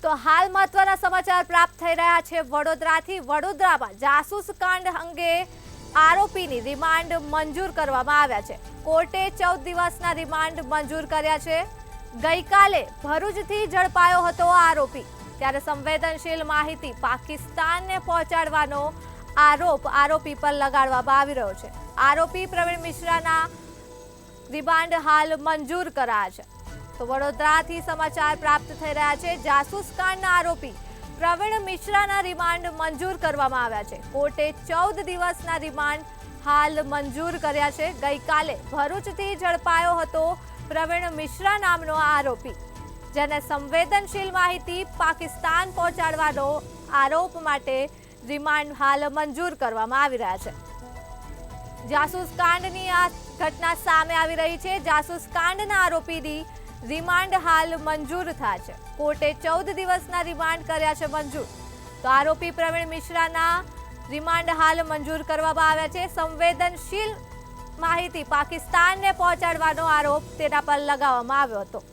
તો હાલ મહત્વના સમાચાર પ્રાપ્ત થઈ રહ્યા છે વડોદરાથી। વડોદરામાં જાસૂસ કાંડ અંગે આરોપીની રિમાન્ડ મંજૂર કરવામાં આવ્યા છે। કોર્ટે 14 દિવસના રિમાન્ડ મંજૂર કર્યા છે। ગઈકાલે ભરૂચથી ઝડપાયો હતો આરોપી, ત્યારે સંવેદનશીલ માહિતી પાકિસ્તાનને પહોંચાડવાનો આરોપ આરોપી પર લગાડવામાં આવી રહ્યો છે। આરોપી પ્રવીણ મિશ્રાના રિમાન્ડ હાલ મંજૂર કરાયા છે। તો વડોદરાથી સમાચાર પ્રાપ્ત થઈ રહ્યા છે। જાસૂસ કાંડના આરોપી પ્રવીણ મિશ્રાના રિમાન્ડ મંજૂર કરવામાં આવ્યા છે। કોર્ટે 14 દિવસના રિમાન્ડ હાલ મંજૂર કર્યા છે। ગઈકાલે ભરૂચથી ઝડપાયો હતો પ્રવીણ મિશ્રા નામનો આરોપી, જેને સંવેદનશીલ માહિતી પાકિસ્તાન પહોંચાડવાનો આરોપ માટે રિમાન્ડ હાલ મંજૂર કરવામાં આવી રહ્યા છે। જાસૂસ કાંડની આ ઘટના સામે આવી રહી છે। જાસૂસ કાંડના આરોપીની રિમાન્ડ હાલ મંજૂર થાય છે। કોર્ટે 14 દિવસના રિમાન્ડ કર્યા છે મંજૂર। તો આરોપી પ્રવીણ મિશ્રાના રિમાન્ડ હાલ મંજૂર કરવામાં આવ્યા છે। સંવેદનશીલ માહિતી પાકિસ્તાનને પહોંચાડવાનો આરોપ તેના પર લગાવવામાં આવ્યો હતો।